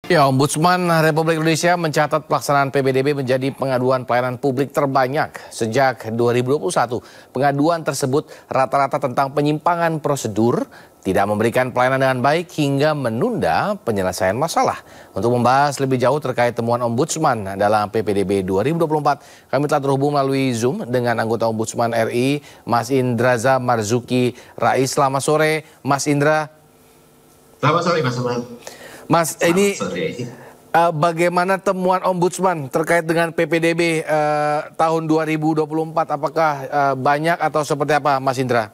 Ya, Ombudsman Republik Indonesia mencatat pelaksanaan PPDB menjadi pengaduan pelayanan publik terbanyak sejak 2021. Pengaduan tersebut rata-rata tentang penyimpangan prosedur, tidak memberikan pelayanan dengan baik hingga menunda penyelesaian masalah. Untuk membahas lebih jauh terkait temuan Ombudsman dalam PPDB 2024, kami telah terhubung melalui Zoom dengan anggota Ombudsman RI, Mas Indraza Marzuki Rais. Selamat sore, Mas Indra. Selamat sore, Mas Ahmad. Mas, ini bagaimana temuan Ombudsman terkait dengan PPDB tahun 2024? Apakah banyak atau seperti apa, Mas Indra?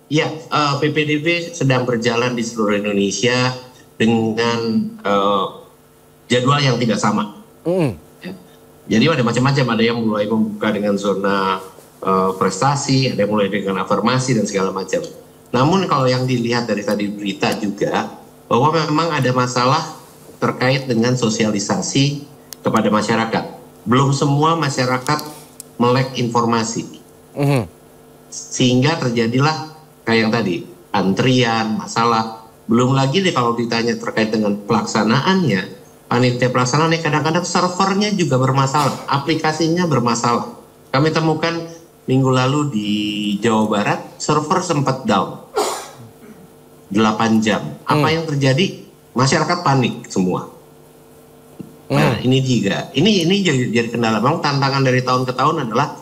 Ya, PPDB sedang berjalan di seluruh Indonesia dengan jadwal yang tidak sama. Ya. Jadi ada macam-macam, ada yang mulai membuka dengan zona prestasi, ada yang mulai dengan afirmasi dan segala macam. Namun kalau yang dilihat dari tadi berita juga, bahwa memang ada masalah terkait dengan sosialisasi kepada masyarakat. Belum semua masyarakat melek informasi. Sehingga terjadilah kayak yang tadi, antrian, masalah. Belum lagi deh kalau ditanya terkait dengan pelaksanaannya, panitia pelaksanaannya kadang-kadang servernya juga bermasalah, aplikasinya bermasalah. Kami temukan minggu lalu di Jawa Barat, server sempat down. 8 jam. Apa yang terjadi? Masyarakat panik semua. Nah, ini juga. Ini jadi kendala. Memang tantangan dari tahun ke tahun adalah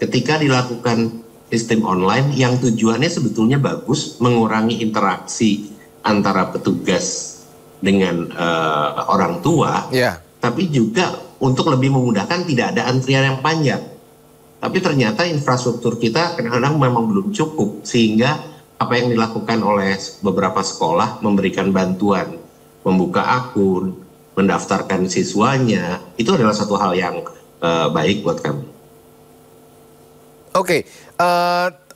ketika dilakukan sistem online yang tujuannya sebetulnya bagus, mengurangi interaksi antara petugas dengan orang tua, tapi juga untuk lebih memudahkan tidak ada antrian yang panjang. Tapi ternyata infrastruktur kita kadang-kadang memang belum cukup, sehingga apa yang dilakukan oleh beberapa sekolah memberikan bantuan, membuka akun, mendaftarkan siswanya, itu adalah satu hal yang baik buat kami. Oke,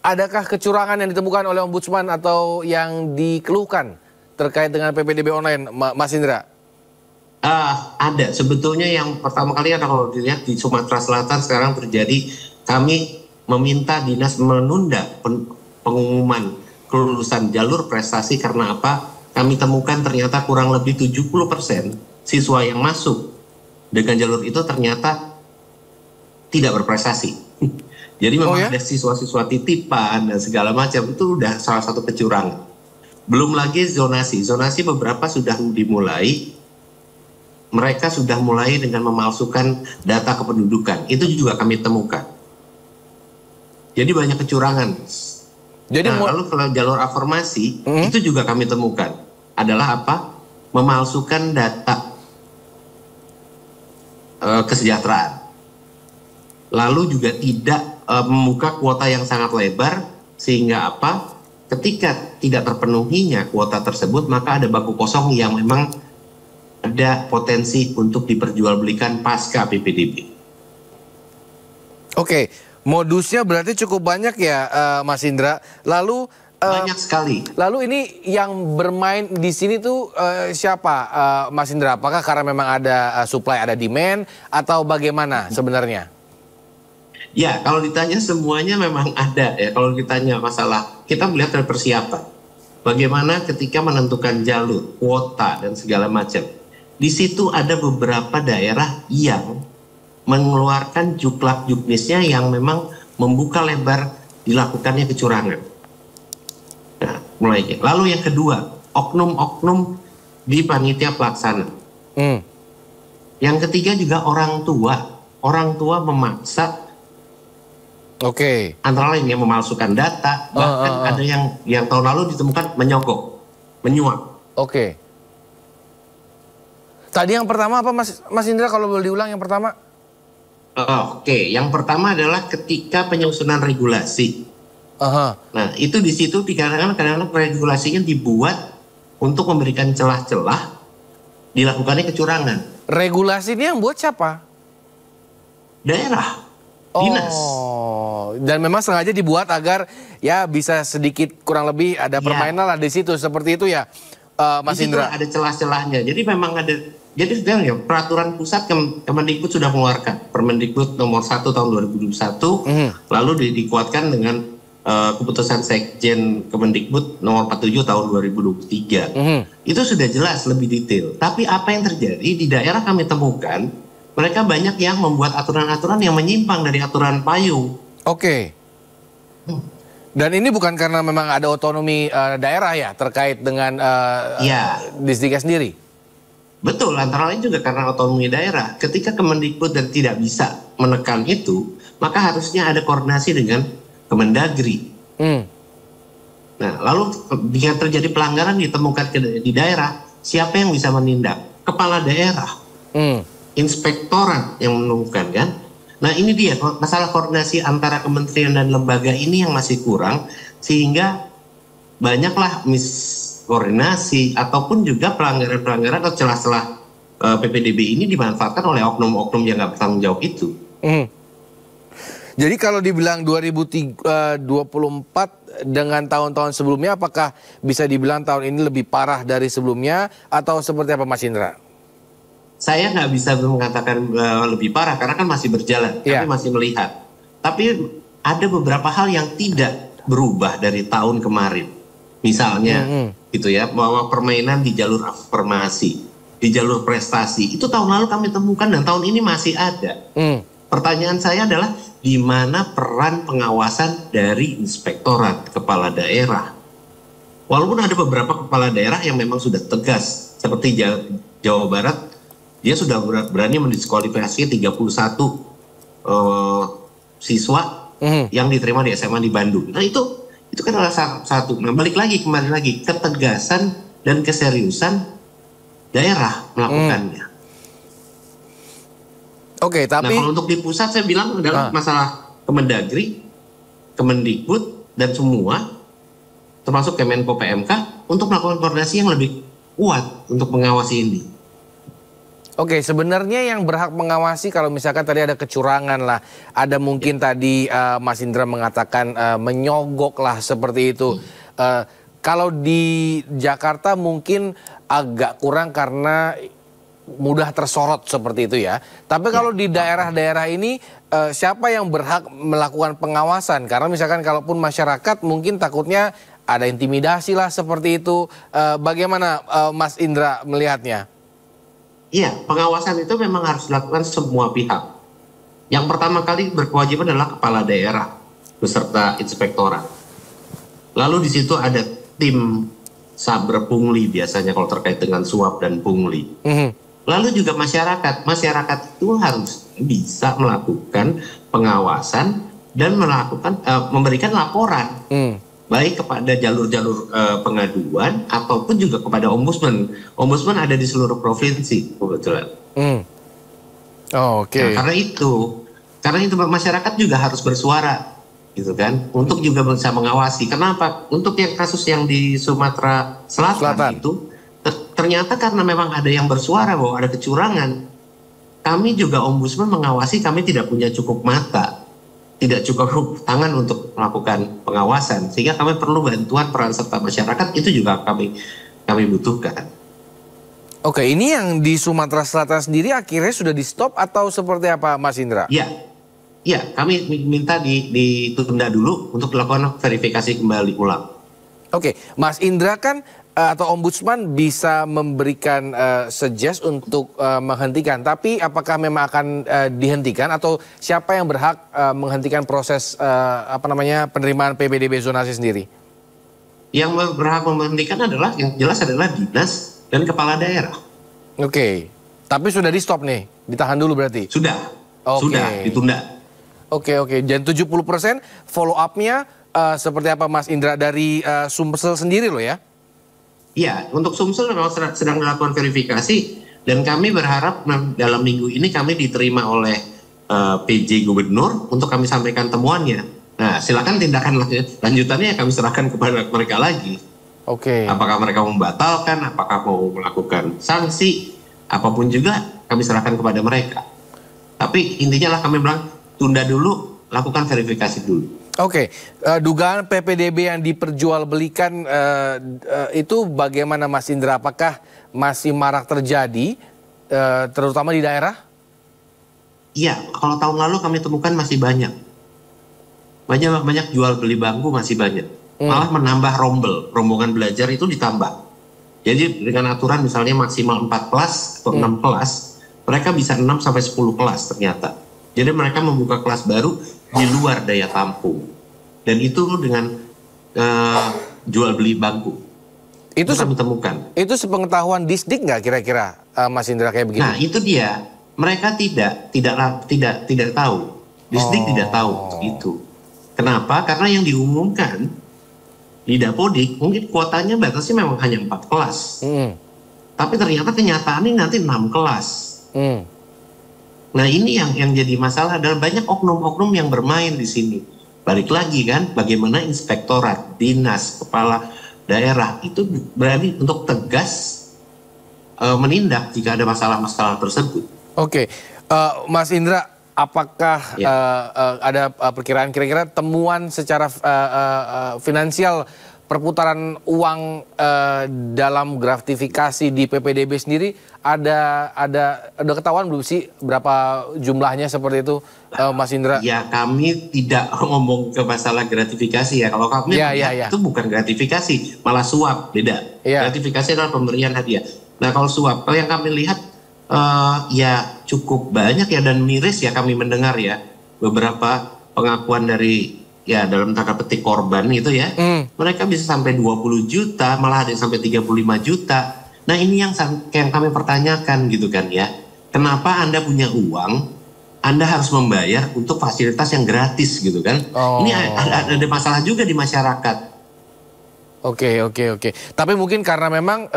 adakah kecurangan yang ditemukan oleh Ombudsman atau yang dikeluhkan terkait dengan PPDB online, Mas Indra? Ada. Sebetulnya yang pertama kali ada kalau dilihat di Sumatera Selatan sekarang terjadi, kami meminta dinas menunda pengumuman kelulusan jalur prestasi karena apa? Kami temukan ternyata kurang lebih 70% siswa yang masuk dengan jalur itu ternyata tidak berprestasi. Jadi memang ada siswa-siswa titipan dan segala macam, itu udah salah satu kecurangan. Belum lagi zonasi. Zonasi beberapa sudah dimulai. Mereka sudah mulai dengan memalsukan data kependudukan. Itu juga kami temukan. Jadi banyak kecurangan. Jadi lalu kalau jalur afirmasi itu juga kami temukan adalah apa? Memalsukan data kesejahteraan. Lalu juga tidak membuka kuota yang sangat lebar, sehingga apa? Ketika tidak terpenuhinya kuota tersebut, maka ada bangku kosong yang memang ada potensi untuk diperjualbelikan pasca PPDB. Oke, modusnya berarti cukup banyak ya, Mas Indra. Lalu banyak sekali. Lalu ini yang bermain di sini tuh siapa, Mas Indra? Apakah karena memang ada supply, ada demand, atau bagaimana sebenarnya? Ya, kalau ditanya semuanya memang ada ya. Kalau ditanya masalah, kita melihat dari persiapan. Bagaimana ketika menentukan jalur, kuota, dan segala macam. Di situ ada beberapa daerah yang mengeluarkan juklak-juknisnya yang memang membuka lebar dilakukannya kecurangan. Nah, mulai. Lalu yang kedua, oknum-oknum di panitia pelaksana. Yang ketiga juga orang tua. Orang tua memaksa. Antara lain yang memalsukan data, bahkan ada yang tahun lalu ditemukan menyogok, menyuap. Tadi yang pertama apa, Mas Indra, kalau boleh diulang yang pertama? Yang pertama adalah ketika penyusunan regulasi. Nah, itu di situ kadang-kadang regulasinya dibuat untuk memberikan celah-celah dilakukannya kecurangan. Regulasi ini yang buat siapa? Daerah, dinas. Dan memang sengaja dibuat agar ya bisa sedikit kurang lebih ada permainan lah di situ, seperti itu ya, Mas Indra. Ada celah-celahnya. Jadi memang ada. Jadi sekarang ya peraturan pusat Kemendikbud sudah mengeluarkan Permendikbud nomor 1 tahun 2021, lalu dikuatkan dengan keputusan Sekjen Kemendikbud nomor 47 tahun 2023. Itu sudah jelas lebih detail. Tapi apa yang terjadi di daerah kami temukan, mereka banyak yang membuat aturan-aturan yang menyimpang dari aturan payung. Oke. Dan ini bukan karena memang ada otonomi daerah ya terkait dengan Disdiknya sendiri? Betul, antara lain juga karena otonomi daerah. Ketika Kemendikbud dan tidak bisa menekan itu, maka harusnya ada koordinasi dengan Kemendagri. Nah, lalu jika terjadi pelanggaran ditemukan di daerah, siapa yang bisa menindak? Kepala daerah, inspektorat yang menemukan kan. Nah, ini dia masalah koordinasi antara kementerian dan lembaga ini yang masih kurang, sehingga banyaklah miskoordinasi ataupun juga pelanggaran-pelanggaran atau celah-celah PPDB ini dimanfaatkan oleh oknum-oknum yang nggak bertanggung jawab itu. Jadi kalau dibilang 2024 dengan tahun-tahun sebelumnya, apakah bisa dibilang tahun ini lebih parah dari sebelumnya atau seperti apa Mas Indra? Saya nggak bisa mengatakan lebih parah karena kan masih berjalan, kami masih melihat. Tapi ada beberapa hal yang tidak berubah dari tahun kemarin. Misalnya gitu ya, bahwa permainan di jalur afirmasi, di jalur prestasi, itu tahun lalu kami temukan dan tahun ini masih ada. Pertanyaan saya adalah di mana peran pengawasan dari inspektorat kepala daerah? Walaupun ada beberapa kepala daerah yang memang sudah tegas, seperti Jawa Barat, dia sudah berani mendiskualifikasi 31 siswa yang diterima di SMA di Bandung. Nah itu kan adalah satu. Nah kembali lagi ketegasan dan keseriusan daerah melakukannya. Oke, tapi kalau untuk di pusat saya bilang adalah masalah Kemendagri, Kemendikbud dan semua, termasuk Kemenko PMK untuk melakukan koordinasi yang lebih kuat untuk mengawasi ini. Oke, sebenarnya yang berhak mengawasi kalau misalkan tadi ada kecurangan lah, ada mungkin tadi Mas Indra mengatakan menyogok lah seperti itu. Kalau di Jakarta mungkin agak kurang karena mudah tersorot seperti itu ya. Tapi kalau di daerah-daerah ini siapa yang berhak melakukan pengawasan? Karena misalkan kalaupun masyarakat mungkin takutnya ada intimidasi lah seperti itu. Bagaimana Mas Indra melihatnya? Iya, pengawasan itu memang harus dilakukan semua pihak. Yang pertama kali berkewajiban adalah kepala daerah beserta inspektorat. Lalu di situ ada tim saber pungli biasanya kalau terkait dengan suap dan pungli. Lalu juga masyarakat itu harus bisa melakukan pengawasan dan memberikan laporan baik kepada jalur-jalur pengaduan ataupun juga kepada ombudsman. Ombudsman ada di seluruh provinsi kebetulan. Oke. Nah, karena itu masyarakat juga harus bersuara, gitu kan, untuk juga bisa mengawasi. Kenapa? Untuk yang kasus yang di Sumatera Selatan. Itu ternyata karena memang ada yang bersuara bahwa ada kecurangan, kami juga ombudsman mengawasi, kami tidak punya cukup mata, tidak cukup tangan untuk melakukan pengawasan, sehingga kami perlu bantuan peran serta masyarakat, itu juga kami butuhkan. Oke, ini yang di Sumatera Selatan sendiri akhirnya sudah di stop atau seperti apa Mas Indra? Iya, kami minta ditunda dulu untuk melakukan verifikasi kembali ulang. Oke, Mas Indra kan atau ombudsman bisa memberikan suggest untuk menghentikan, tapi apakah memang akan dihentikan atau siapa yang berhak menghentikan proses penerimaan PPDB zonasi sendiri? Yang berhak menghentikan adalah yang jelas adalah dinas dan kepala daerah. Oke, tapi sudah di stop nih, ditahan dulu berarti? Sudah, sudah ditunda. Oke, dan 70% follow up-nya seperti apa Mas Indra dari Sumsel sendiri loh ya? Iya, untuk Sumsel memang sedang melakukan verifikasi dan kami berharap dalam minggu ini kami diterima oleh PJ Gubernur untuk kami sampaikan temuannya. Nah, silakan tindakan lanjutannya kami serahkan kepada mereka lagi. Oke. Apakah mereka membatalkan, apakah mau melakukan sanksi, apapun juga kami serahkan kepada mereka. Tapi intinya lah kami bilang tunda dulu, lakukan verifikasi dulu. Oke, dugaan PPDB yang diperjualbelikan itu bagaimana Mas Indra? Apakah masih marak terjadi, terutama di daerah? Iya, kalau tahun lalu kami temukan masih banyak. banyak jual beli bangku masih banyak. Malah menambah rombongan belajar itu ditambah. Jadi dengan aturan misalnya maksimal 4 kelas atau 6 kelas, mereka bisa 6 sampai 10 kelas ternyata. Jadi mereka membuka kelas baru di luar daya tampung. Dan itu dengan jual beli bangku. Itu kami temukan. Itu sepengetahuan Disdik nggak kira-kira, Mas Indra, kayak begini? Nah itu dia, mereka tidak tahu. Disdik tidak tahu itu. Kenapa? Karena yang diumumkan di Dapodik mungkin kuotanya batasnya memang hanya 4 kelas. Tapi ternyata kenyataannya nanti 6 kelas. Nah ini yang jadi masalah adalah banyak oknum-oknum yang bermain di sini. Balik lagi kan, bagaimana inspektorat, dinas, kepala daerah itu berani untuk tegas menindak jika ada masalah-masalah tersebut. Oke, Mas Indra, apakah ada perkiraan kira-kira temuan secara finansial perputaran uang dalam gratifikasi di PPDB sendiri ada ketahuan belum sih berapa jumlahnya seperti itu, Mas Indra? Ya kami tidak ngomong ke masalah gratifikasi ya. Kalau kami itu bukan gratifikasi, malah suap, beda. Gratifikasi adalah pemberian hadiah. Nah kalau suap, kalau yang kami lihat ya cukup banyak ya dan miris ya kami mendengar ya beberapa pengakuan dari ya dalam tanda petik korban gitu ya. Mereka bisa sampai 20 juta, malah ada yang sampai 35 juta. Nah ini yang kami pertanyakan gitu kan ya. Kenapa Anda punya uang, Anda harus membayar untuk fasilitas yang gratis gitu kan. Ini ada masalah juga di masyarakat. Oke. Tapi mungkin karena memang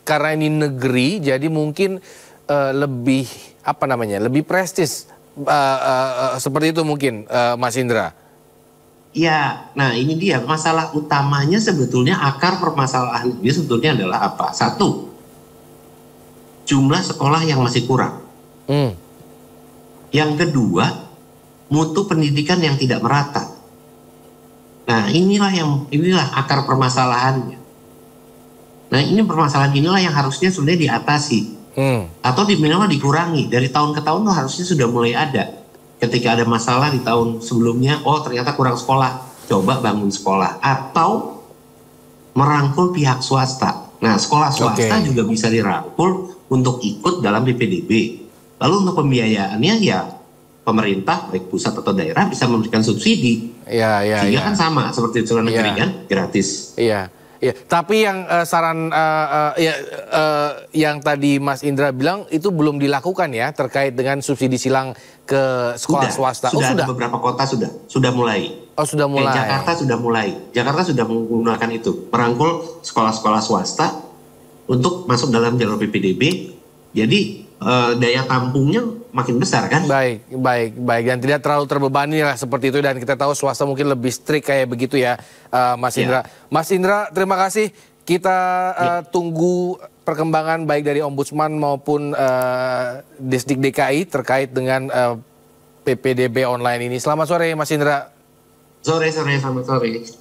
karena ini negeri, jadi mungkin lebih lebih prestis seperti itu mungkin, Mas Indra. Ya, nah ini dia masalah utamanya sebetulnya akar permasalahan ini sebetulnya adalah apa? Satu, jumlah sekolah yang masih kurang. Yang kedua, mutu pendidikan yang tidak merata. Nah inilah akar permasalahannya. Nah ini permasalahan inilah yang harusnya sebenarnya diatasi. Atau minimal dikurangi. Dari tahun ke tahun tuh harusnya sudah mulai ada. Ketika ada masalah di tahun sebelumnya, oh ternyata kurang sekolah, coba bangun sekolah. Atau merangkul pihak swasta. Nah sekolah swasta juga bisa dirangkul untuk ikut dalam PPDB. Lalu untuk pembiayaannya ya pemerintah, baik pusat atau daerah bisa memberikan subsidi. Sehingga kan sama seperti di luar negeri kan, gratis. Iya, tapi yang saran yang tadi Mas Indra bilang itu belum dilakukan ya terkait dengan subsidi silang ke sekolah swasta. Sudah beberapa kota sudah mulai. Sudah mulai. Jakarta sudah mulai. Jakarta sudah menggunakan itu, merangkul sekolah-sekolah swasta untuk masuk dalam jalur PPDB. Jadi daya tampungnya makin besar kan? Baik. Dan tidak terlalu terbebani lah seperti itu. Dan kita tahu swasta mungkin lebih strict kayak begitu ya, Mas Indra. Mas Indra, terima kasih. Kita tunggu perkembangan baik dari Ombudsman maupun Disdik DKI terkait dengan PPDB online ini. Selamat sore, Mas Indra. Selamat sore.